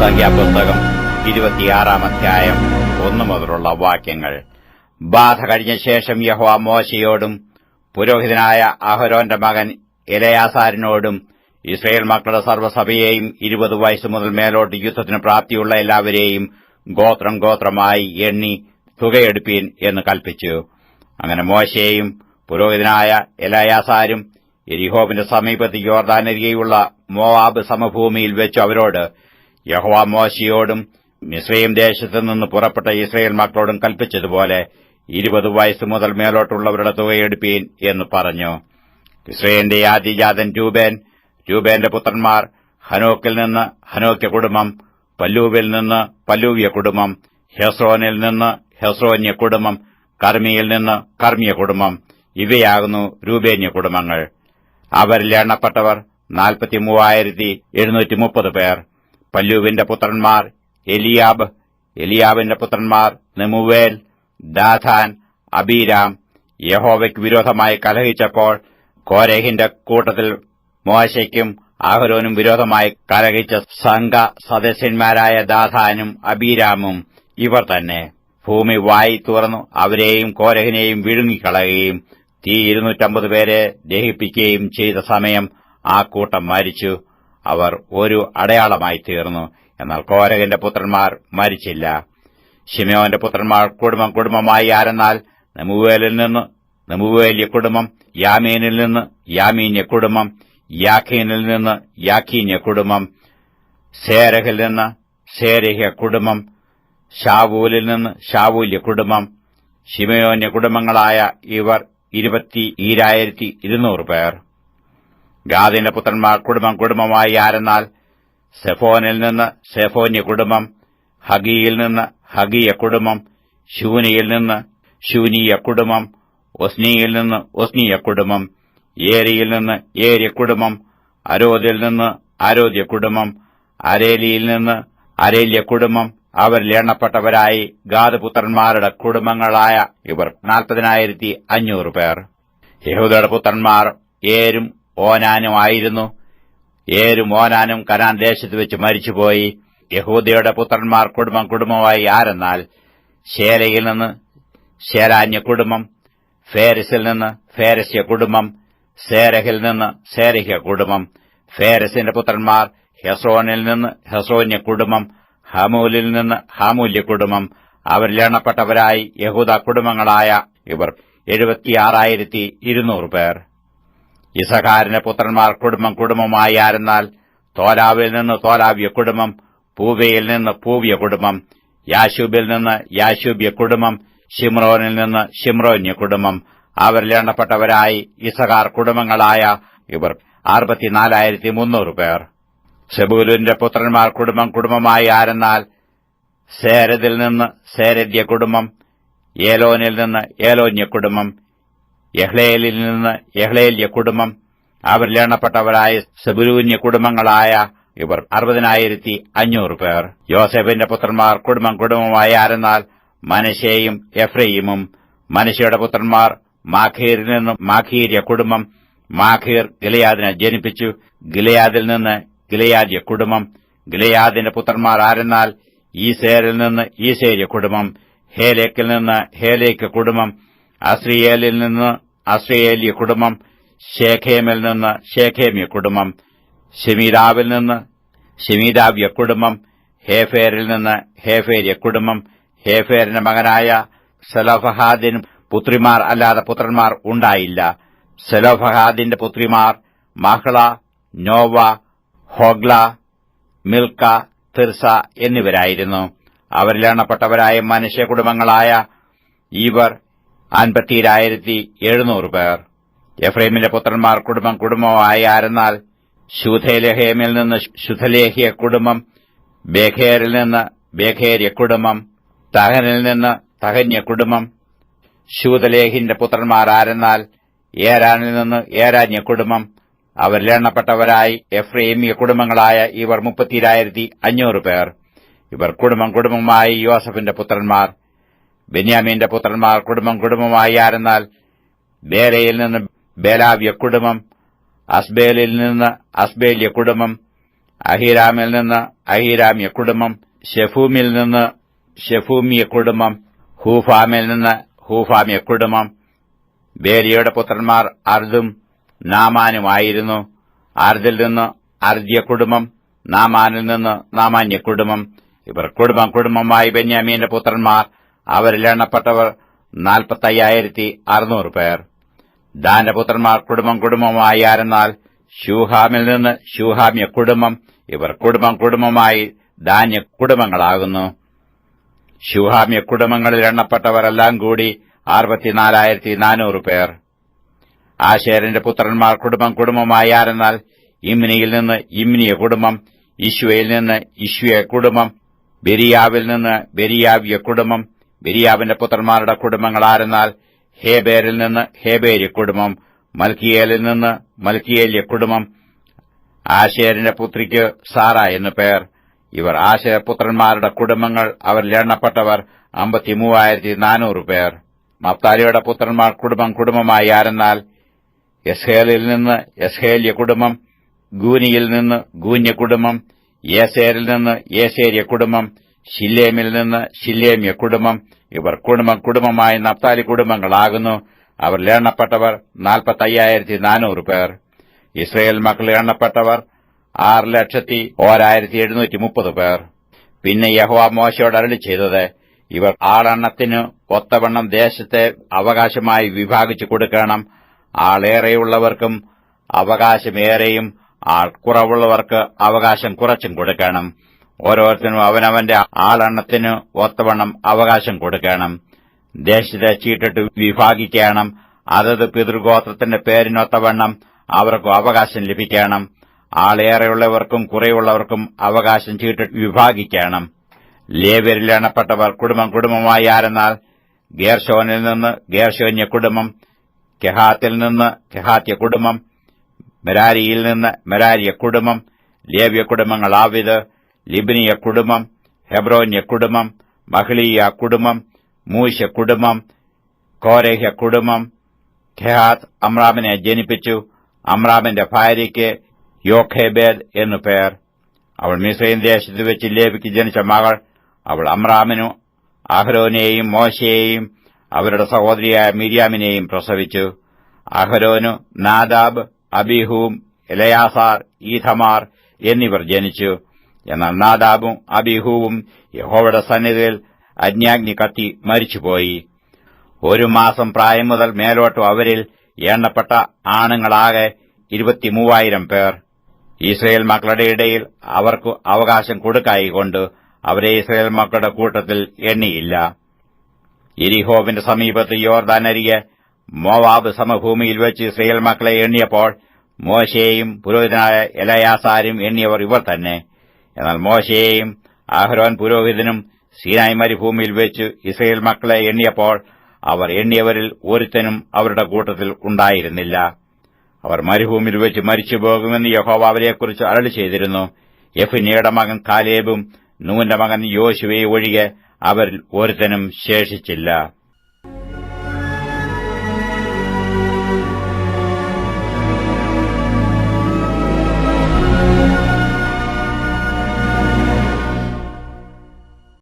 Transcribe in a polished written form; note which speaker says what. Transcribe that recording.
Speaker 1: സംഖ്യാപുസ്തകം 26-ാം അധ്യായം 1 മുതലുള്ള വാക്യങ്ങൾ. ബാധ കഴിഞ്ഞ ശേഷം യഹോവ മോശെയോടും പുരോഹിതനായ അഹരോന്റെ മകൻ എലെയാസാരിനോടും ഇസ്രായേൽ മക്കളുടെ സർവ്വസഭയെയും 20 വയസ്സ് മുതൽ മേലോട്ട് യുദ്ധത്തിന് പ്രാപ്തിയുള്ള എല്ലാവരെയും ഗോത്രം ഗോത്രമായി എണ്ണി തുകയെടുപ്പീൻ എന്ന് കൽപ്പിച്ചു. അങ്ങനെ മോശെയും പുരോഹിതനായ എലെയാസാരും യെരിഹോവിന്റെ സമീപത്ത് യോർദാനരികെയുള്ള മോവാബ് സമഭൂമിയിൽ വെച്ച് അവരോട്, യഹോവ മോശെയോടും മിസ്രയീം ദേശത്തു നിന്ന് പുറപ്പെട്ട ഇസ്രായേൽ മക്കളോടും കൽപ്പിച്ചതുപോലെ 20 വയസ്സ് മുതൽ മേലോട്ടുള്ളവരുടെ തുകയെടുപ്പീൻ എന്ന് പറഞ്ഞു. ഇസ്രായേലിന്റെ ആദ്യജാതൻ രൂബേന്റെ പുത്രന്മാർ ഹനോക്കിൽ നിന്ന് ഹനോക്യ കുടുംബം, പല്ലൂവിൽ നിന്ന് പല്ലൂവ്യ കുടുംബം, ഹെസ്രോനിൽ നിന്ന് ഹെസ്രോന്യ കുടുംബം, കർമ്മിയിൽ നിന്ന് കർമ്മിയ കുടുംബം. ഇവയാകുന്നു രൂബേന്യ കുടുംബങ്ങൾ. അവരിൽ എണ്ണപ്പെട്ടവർ 43,730 പേർ. പല്ലൂവിന്റെ പുത്രന്മാർ എലിയാബിന്റെ പുത്രന്മാർ നെമുവേൽ, ദാഥാൻ, അബീരാം. യഹോവയ്ക്ക് വിരോധമായി കലഹിച്ചപ്പോൾ കോരഹിന്റെ കൂട്ടത്തിൽ മോശയ്ക്കും അഹരോനും വിരോധമായി കലഹിച്ച സംഘ സദസ്യന്മാരായ ദാഥാനും അബീരാമും ഇവർ തന്നെ. ഭൂമി വായി തുറന്നു അവരെയും കോരഹിനെയും വിഴുങ്ങിക്കളയുകയും തീ 250 പേരെ ദഹിപ്പിക്കുകയും ചെയ്ത സമയം ആ കൂട്ടം മരിച്ചു. അവർ ഒരു അടയാളമായി തീർന്നു. എന്നാൽ കോരഹിന്റെ പുത്രന്മാർ മരിച്ചില്ല. ശിമെയോന്റെ പുത്രന്മാർ കുടുംബം കുടുംബമായി ആരെന്നാൽ നെമുവേലിൽ നിന്ന് നെമുവേല്യ കുടുംബം, യാമീനിൽ നിന്ന് യാമീന്യ കുടുംബം, യാഖീനിൽ നിന്ന് യാഖീന്യ കുടുംബം, സേരഹിൽ നിന്ന് സേരഹ്യ കുടുംബം, ശാവൂലിൽ നിന്ന് ശാവൂല്യ കുടുംബം. ശിമെയോന്യ കുടുംബങ്ങളായ ഇവർ 22,200 പേർ. ഗാദിന്റെ പുത്രന്മാർ കുടുംബം കുടുംബമായി ആരെന്നാൽ സെഫോനിൽ നിന്ന് സെഫോന്യ കുടുംബം, ഹഗിയിൽ നിന്ന് ഹഗിയ കുടുംബം, ശൂനിയിൽ നിന്ന് ശൂനീയ കുടുംബം, ഒസ്നിയിൽ നിന്ന് ഒസ്നിയ കുടുംബം, ഏരിയിൽ നിന്ന് ഏര്യ കുടുംബം, അരോദിൽ നിന്ന് അരോദ്യ കുടുംബം, അരേലിയിൽ നിന്ന് അരേല്യ കുടുംബം. അവരിൽ എണ്ണപ്പെട്ടവരായി ഗാദ് പുത്രന്മാരുടെ കുടുംബങ്ങളായ ഇവർ 40,500 പേർ. യഹൂദയുടെ പുത്രന്മാർ ഏരും ഓനാനും ആയിരുന്നു. ഏരും ഓനാനും കനാൻ ദേശത്ത് വെച്ച് മരിച്ചുപോയി. യഹൂദയുടെ പുത്രന്മാർ കുടുംബം കുടുംബമായി ആരെന്നാൽ ശേലയിൽ നിന്ന് ശേലാന്യ കുടുംബം, ഫേരസിൽ നിന്ന് ഫേരസ്യ കുടുംബം, സേരഹിൽ നിന്ന് സേരഹ്യ കുടുംബം. ഫേരസിന്റെ പുത്രന്മാർ ഹെസ്രോനിൽ നിന്ന് ഹെസ്രോന്യ കുടുംബം, ഹമൂലിൽ നിന്ന് ഹാമൂല്യ കുടുംബം. അവരിൽ എണ്ണപ്പെട്ടവരായി യഹൂദ കുടുംബങ്ങളായ ഇവർ 76,200 പേർ. ഇസഖാരിന്റെ പുത്രന്മാർ കുടുംബം കുടുംബമായി ആരെന്നാൽ തോലാവിൽ നിന്ന് തോലാവ്യ കുടുംബം, പൂവയിൽ നിന്ന് പൂവ്യ കുടുംബം, യാശൂബിൽ നിന്ന് യാശൂബ്യ കുടുംബം, ശിമ്രോനിൽ നിന്ന് ശിമ്രോന്യ കുടുംബം. അവരിൽ എണ്ണപ്പെട്ടവരായി ഇസഖാർ കുടുംബങ്ങളായ ഇവർ 64,300 പേർ. സെബൂലൂന്റെ പുത്രന്മാർ കുടുംബം കുടുംബമായി ആരെന്നാൽ സേരദിൽ നിന്ന് സേരദ്യ കുടുംബം, ഏലോനിൽ നിന്ന് ഏലോന്യ കുടുംബം, യഹ്ലേലിൽ നിന്ന് യഹ്ലേല്യ കുടുംബം. അവരിൽ എണ്ണപ്പെട്ടവരായ സെബൂലൂന്യ കുടുംബങ്ങളായ ഇവർ 60,500 പേർ. യോസേഫിന്റെ പുത്രന്മാർ കുടുംബം കുടുംബമായി ആരെന്നാൽ മനശ്ശെയും എഫ്രയീമും. മനശ്ശെയുടെ പുത്രന്മാർ മാഖീരിൽ നിന്ന് മാഖീര്യ കുടുംബം. മാഖീർ ഗിലെയാദിനെ ജനിപ്പിച്ചു. ഗിലെയാദിൽ നിന്ന് ഗിലെയാദ്യ കുടുംബം. ഗിലെയാദിന്റെ പുത്രന്മാർ ആരെന്നാൽ ഈസേരിൽ നിന്ന് ഈസേര്യ കുടുംബം, ഹേലേക്കിൽ നിന്ന് ഹേലേക്ക് കുടുംബം, അസ്രിയേലിൽ നിന്ന് അസ്രിയേല്യ കുടുംബം, ശേഖേമിൽ നിന്ന് ശേഖേമ്യ കുടുംബം, ശെമീദാവിൽ നിന്ന് ശെമീദാവ്യ കുടുംബം, ഹേഫേരിൽ നിന്ന് ഹേഫേര്യ കുടുംബം. ഹേഫേരിന്റെ മകനായ സെലോഫഹാദിന് പുത്രിമാർ അല്ലാതെ പുത്രന്മാർ ഉണ്ടായില്ല. സെലോഫഹാദിന്റെ പുത്രിമാർ മഹ്ള, നോവ, ഹോഗ്ല, മിൽക്ക, തിർസ എന്നിവരായിരുന്നു. അവരിൽ എണ്ണപ്പെട്ടവരായ മനുഷ്യ കുടുംബങ്ങളായ ഇവർ 52,700 പേർ. എഫ്രൈമിന്റെ പുത്രന്മാർ കുടുംബം കുടുംബമായി ആരെന്നാൽ ശൂഥലേഹേമിൽ നിന്ന് ശുഥലേഹ്യ കുടുംബം, ബേഖേരിൽ നിന്ന് ബേഖേര്യ കുടുംബം, തഹനിൽ നിന്ന് തഹന്യ കുടുംബം. ശൂഥലേഹിന്റെ പുത്രന്മാർ ആരെന്നാൽ ഏരാനിൽ നിന്ന് ഏരാന്യ കുടുംബം. അവരിൽ എണ്ണപ്പെട്ടവരായി എഫ്രൈമിയ കുടുംബങ്ങളായ ഇവർ 30,500 പേർ. ഇവർ കുടുംബം കുടുംബമായി യോസഫിന്റെ പുത്രന്മാർ. ബെന്യാമീന്റെ പുത്രന്മാർ കുടുംബം കുടുംബമായി ആരെന്നാൽ ബേലയിൽ നിന്ന് ബേലാവ്യ കുടുംബം, അസ്ബേലിൽ നിന്ന് അസ്ബേല്യ കുടുംബം, അഹീരാമിൽ നിന്ന് അഹീരാമ്യ കുടുംബം, ശെഫൂമിൽ നിന്ന് ശെഫൂമ്യ കുടുംബം, ഹൂഫാമിൽ നിന്ന് ഹൂഫാമ്യ കുടുംബം. ബേരിയയുടെ പുത്രന്മാർ അർദും നാമാനുമായിരുന്നു. അർദിൽ നിന്ന് അർദ്യ കുടുംബം, നാമാനിൽ നിന്ന് നാമാന്യ കുടുംബം. ഇവർ കുടുംബം കുടുംബമായി ബെന്യാമീന്റെ പുത്രന്മാർ. അവരിൽ എണ്ണപ്പെട്ടവർ 45,600 പേർ. ദാന്റെ പുത്രന്മാർ കുടുംബം കുടുംബമായി ആരെന്നാൽ ശൂഹാമിൽ നിന്ന് ശൂഹാമ്യ കുടുംബം. ഇവർ കുടുംബം കുടുംബമായി ധാന്യ കുടുംബങ്ങളാകുന്നു. ശൂഹാമ്യ കുടുംബങ്ങളിൽ എണ്ണപ്പെട്ടവരെല്ലാം കൂടി 64,400 പേർ. ആശേരിന്റെ പുത്രന്മാർ കുടുംബം കുടുംബമായി ആരെന്നാൽ ഇമ്നിയിൽ നിന്ന് ഇമ്നിയ കുടുംബം, ഇശ്വയിൽ നിന്ന് ഇശ്വയ കുടുംബം, ബെരിയാവിൽ നിന്ന് ബെരിയാവ്യ കുടുംബം. ബെരിയാവിന്റെ പുത്രന്മാരുടെ കുടുംബങ്ങൾ ആരെന്നാൽ ഹേബേരിൽ നിന്ന് ഹേബേര്യ കുടുംബം, മൽക്കിയേലിൽ നിന്ന് മൽക്കിയേല്യ കുടുംബം. ആശേരിന്റെ പുത്രിക്ക് സാറ എന്നു പേർ. ഇവർ ആശേർ പുത്രന്മാരുടെ കുടുംബങ്ങൾ. അവരിൽ എണ്ണപ്പെട്ടവർ 53,400 പേർ. നഫ്താലിയുടെ പുത്രന്മാർ കുടുംബം കുടുംബമായി ആരെന്നാൽ യസ്ഹേലിൽ നിന്ന് യസ്ഹേല്യ കുടുംബം, ഗൂനിയിൽ നിന്ന് ഗൂന്യ കുടുംബം, യേസേരിൽ നിന്ന് യേസേര്യ കുടുംബം, ശില്ലേമിൽ നിന്ന് ശില്ലേമ്യ കുടുംബം. ഇവർ കുടുംബം കുടുംബമായി നഫ്താലി കുടുംബങ്ങളാകുന്നു. അവരിൽ എണ്ണപ്പെട്ടവർ 45,400 പേർ. ഇസ്രയേൽ മക്കൾ എണ്ണപ്പെട്ടവർ 6,01,730 പേർ. പിന്നെ യഹോവ മോശയോട് അരുളി ചെയ്തത്, ഇവർ ആളെണ്ണത്തിന് ഒത്തവണ്ണം ദേശത്തെ അവകാശമായി വിഭാഗിച്ചു കൊടുക്കണം. ആളേറെയുള്ളവർക്കും അവകാശമേറെയും ആൾ കുറവുള്ളവർക്ക് അവകാശം കുറച്ചും കൊടുക്കണം. ഓരോരുത്തരും അവനവന്റെ ആളെണ്ണത്തിന് ഒത്തവണ്ണം അവകാശം കൊടുക്കണം. ദേശത്തെ ചീട്ടിട്ട് വിഭാഗിക്കണം. അതത് പിതൃഗോത്രത്തിന്റെ പേരിനൊത്തവണ്ണം അവർക്കും അവകാശം ലഭിക്കണം. ആളേറെയുള്ളവർക്കും കുറയുള്ളവർക്കും അവകാശം ചീട്ടിട്ട് വിഭാഗിക്കണം. ലേവ്യരിൽ എണ്ണപ്പെട്ടവർ കുടുംബം കുടുംബമായി ആരെന്നാൽ ഗേർശോനിൽ നിന്ന് ഗേർശോന്യ കുടുംബം, കെഹാത്തിൽ നിന്ന് കെഹാത്യ കുടുംബം, മെരാരിയിൽ നിന്ന് മെരാരിയ കുടുംബം. ലേവ്യ കുടുംബങ്ങൾ ആവിദ്, ലിബ്നിയ കുടുംബം, ഹെബ്രോന്യ കുടുംബം, മഹ്ലീയ കുടുംബം, മൂശ കുടുംബം, കോരഹ്യ കുടുംബം. കെഹാത്ത് അമ്രാമിനെ ജനിപ്പിച്ചു. അമ്രാമിന്റെ ഭാര്യയ്ക്ക് യോഖേബേദ് എന്നു പേർ. അവൾ മിസ്രയീം ദേശത്ത് വെച്ച് ലേവിക്ക് ജനിച്ച മകൾ. അവൾ അമ്രാമിനു അഹരോനെയും മോശയെയും അവരുടെ സഹോദരിയായ മിര്യാമിനെയും പ്രസവിച്ചു. അഹരോനു നാദാബ്, അബീഹൂം, എലയാസാർ, ഈഥമാർ എന്നിവർ ജനിച്ചു. എന്നാൽ നാദാബും അബീഹൂവും യഹോവയുടെ സന്നിധിയിൽ അജ്ഞാഗ്നി കത്തി മരിച്ചുപോയി. 1 മാസം പ്രായം മുതൽ മേലോട്ടും അവരിൽ എണ്ണപ്പെട്ട ആണുങ്ങളാകെ 23,000 പേർ. ഇസ്രയേൽ മക്കളുടെ ഇടയിൽ അവർക്ക് അവകാശം കൊടുക്കായികൊണ്ട് അവരെ ഇസ്രയേൽ മക്കളുടെ കൂട്ടത്തിൽ എണ്ണിയില്ല. യെരിഹോവിന്റെ സമീപത്ത് യോർദാനരികെ മോവാബ് സമഭൂമിയിൽ വെച്ച് ഇസ്രയേൽ മക്കളെ എണ്ണിയപ്പോൾ മോശയെയും പുരോഹിതനായ എലയാസാരും എണ്ണിയവർ ഇവർ തന്നെ. എന്നാൽ മോശയെയും അഹരോൻ പുരോഹിതനും സീനായ് മരുഭൂമിയിൽ വെച്ച് ഇസ്രയേൽ മക്കളെ എണ്ണിയപ്പോൾ അവർ എണ്ണിയവരിൽ ഒരുത്തനും അവരുടെ കൂട്ടത്തിൽ ഉണ്ടായിരുന്നില്ല. അവർ മരുഭൂമിയിൽ വെച്ച് മരിച്ചുപോകുമെന്ന് യഹോവ അവരെക്കുറിച്ച് അരുളി ചെയ്തിരുന്നു. യെഫുന്നെയുടെ മകൻ കാലേബും നൂന്റെ മകൻ യോശുവയും ഒഴികെ അവരിൽ ഒരുത്തനും ശേഷിച്ചില്ല.